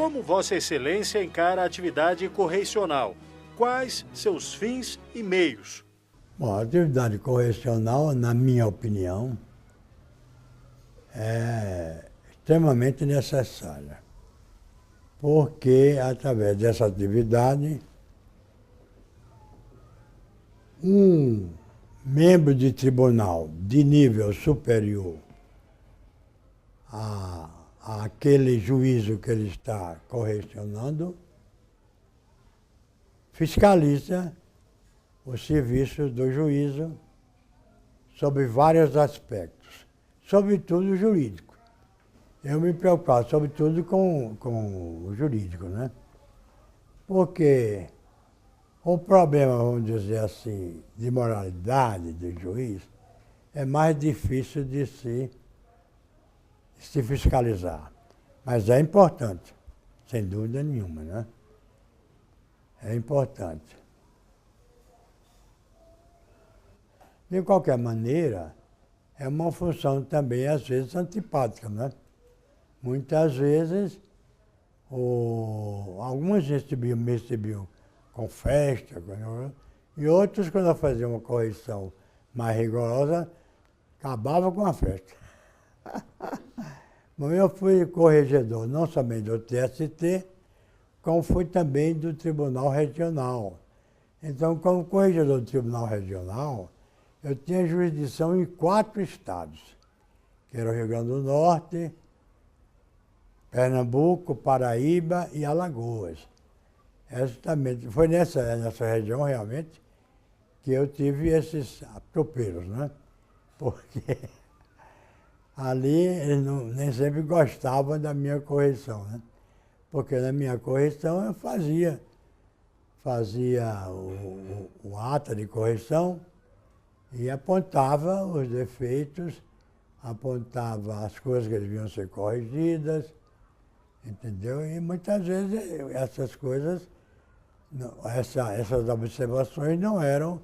Como Vossa Excelência encara a atividade correicional? Quais seus fins e meios? Bom, a atividade correcional, na minha opinião, é extremamente necessária, porque através dessa atividade, um membro de tribunal de nível superior àquele juízo que ele está correcionando, fiscaliza o serviço do juízo sob vários aspectos, sobretudo o jurídico. Eu me preocupo sobretudo com o jurídico, né? Porque o problema, vamos dizer assim, de moralidade do juiz é mais difícil de se fiscalizar. Mas é importante, sem dúvida nenhuma, né? É importante. De qualquer maneira, é uma função também, às vezes, antipática, né? Muitas vezes, alguns me recebiam com festa, e outros, quando eu fazia uma correção mais rigorosa, acabava com a festa. Bom, eu fui corregedor não somente do TST, como fui também do Tribunal Regional. Então, como corregedor do Tribunal Regional, eu tinha jurisdição em 4 estados, que eram o Rio Grande do Norte, Pernambuco, Paraíba e Alagoas. Foi nessa região, realmente, que eu tive esses tropeiros, né? Porque ali eles nem sempre gostavam da minha correção, né? Porque na minha correção eu fazia o ata de correção e apontava os defeitos, apontava as coisas que deviam ser corrigidas, entendeu? E muitas vezes essas coisas, essas observações não eram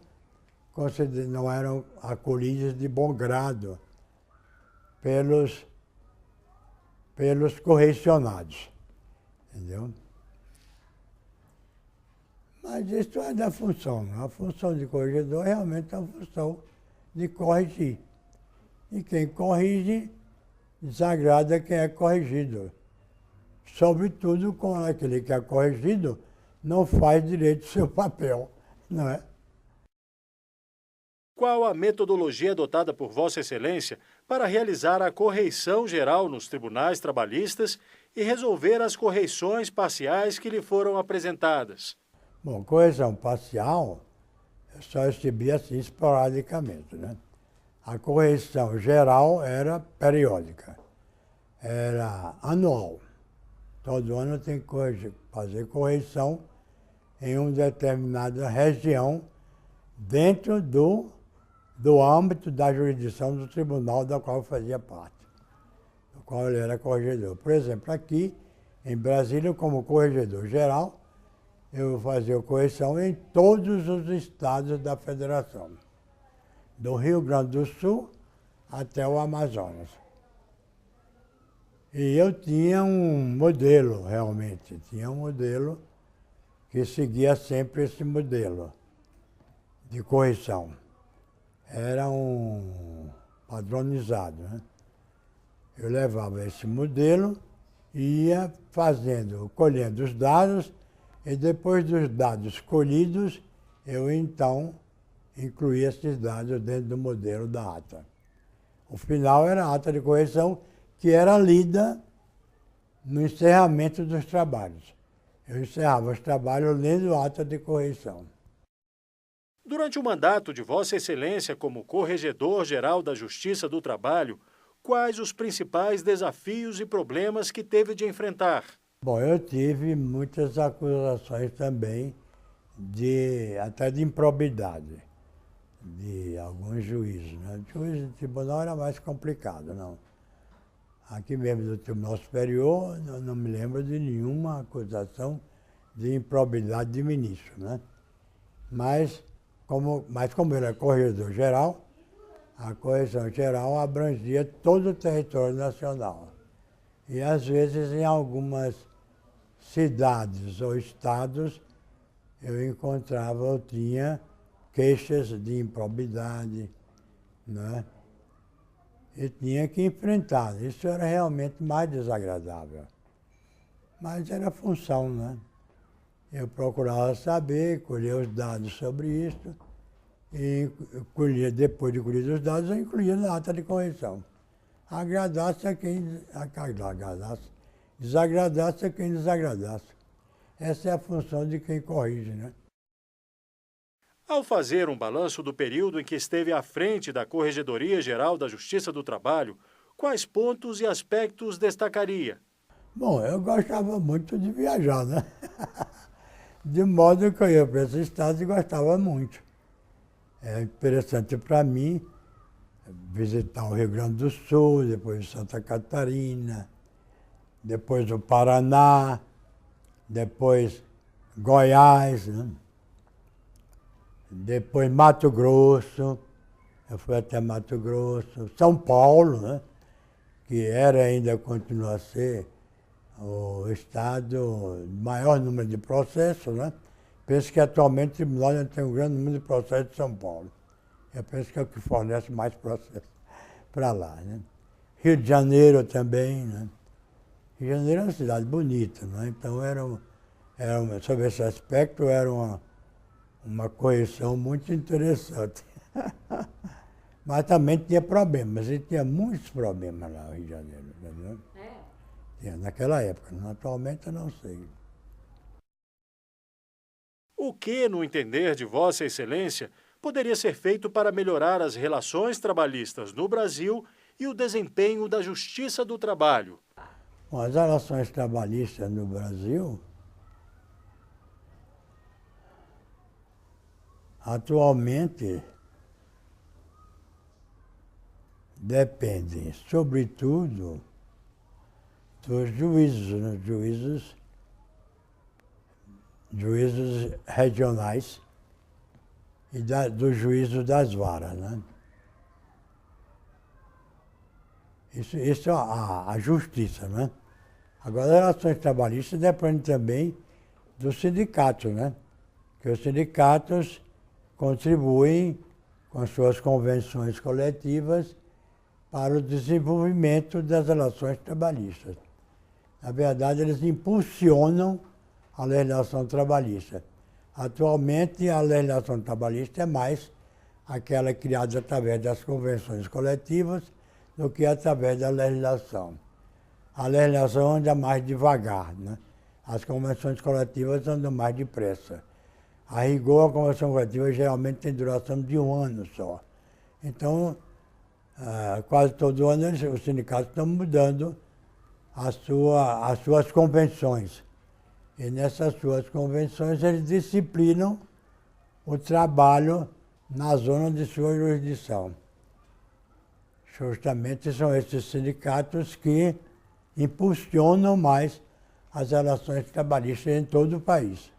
acolhidas de bom grado pelos correcionados, entendeu? Mas isso é da função, né? A função de corregedor realmente é a função de corrigir. E quem corrige desagrada quem é corrigido. Sobretudo quando aquele que é corrigido não faz direito o seu papel, não é? Qual a metodologia adotada por Vossa Excelência para realizar a correição geral nos tribunais trabalhistas e resolver as correições parciais que lhe foram apresentadas? Bom, correção parcial eu só recebi assim esporadicamente, né? A correção geral era periódica, era anual. Todo ano tem que fazer correção em uma determinada região dentro do âmbito da jurisdição do tribunal da qual eu fazia parte, do qual ele era corregedor. Por exemplo, aqui em Brasília, como corregedor geral, eu fazia correção em todos os estados da federação, do Rio Grande do Sul até o Amazonas. E eu tinha um modelo, realmente, tinha um modelo que seguia sempre esse modelo de correção. Era um padronizado, né? Eu levava esse modelo e ia colhendo os dados, e depois dos dados colhidos, eu então incluía esses dados dentro do modelo da ata. O final era a ata de correção, que era lida no encerramento dos trabalhos. Eu encerrava os trabalhos lendo a ata de correção. Durante o mandato de Vossa Excelência como Corregedor-Geral da Justiça do Trabalho, quais os principais desafios e problemas que teve de enfrentar? Bom, eu tive muitas acusações também, até de improbidade, de alguns juízes, né? O juiz do tribunal era mais complicado, não. Aqui mesmo do Tribunal Superior, eu não me lembro de nenhuma acusação de improbidade de ministro, né? Mas como ele é corregedor geral, a correção geral abrangia todo o território nacional. E às vezes em algumas cidades ou estados, eu tinha queixas de improbidade, né? E tinha que enfrentar. Isso era realmente mais desagradável. Mas era função, né? Eu procurava saber, colher os dados sobre isso, e depois de colher os dados, eu incluía na ata de correção. Agradasse a quem agradasse, desagradasse a quem desagradasse. Essa é a função de quem corrige, né? Ao fazer um balanço do período em que esteve à frente da Corregedoria Geral da Justiça do Trabalho, quais pontos e aspectos destacaria? Bom, eu gostava muito de viajar, né? De modo que eu ia para esses estados e gostava muito. É interessante para mim visitar o Rio Grande do Sul, depois Santa Catarina, depois o Paraná, depois Goiás, né? Depois Mato Grosso, eu fui até Mato Grosso, São Paulo, né? Que era ainda, continua a ser, o estado de maior número de processos, né? Penso que atualmente o tribunal tem um grande número de processos de São Paulo. Eu penso que é o que fornece mais processos para lá, né? Rio de Janeiro também, né? Rio de Janeiro é uma cidade bonita, né? Então sob esse aspecto era uma correção muito interessante. Mas também tinha problemas, e tinha muitos problemas lá no Rio de Janeiro, entendeu? Tinha, naquela época, atualmente eu não sei. O que, no entender de Vossa Excelência, poderia ser feito para melhorar as relações trabalhistas no Brasil e o desempenho da Justiça do Trabalho? Bom, as relações trabalhistas no Brasil, atualmente, dependem, sobretudo, dos juízes, né? Juízes regionais e do juízo das varas, né? Isso é a justiça, né? Agora, as relações trabalhistas dependem também dos sindicatos, né? Que os sindicatos contribuem com suas convenções coletivas para o desenvolvimento das relações trabalhistas. Na verdade, eles impulsionam a legislação trabalhista. Atualmente, a legislação trabalhista é mais aquela criada através das convenções coletivas do que através da legislação. A legislação anda mais devagar, né? As convenções coletivas andam mais depressa. A rigor, a convenção coletiva geralmente tem duração de 1 ano só. Então, quase todo ano os sindicatos estão mudando as suas convenções. E nessas suas convenções eles disciplinam o trabalho na zona de sua jurisdição. Justamente são esses sindicatos que impulsionam mais as relações trabalhistas em todo o país.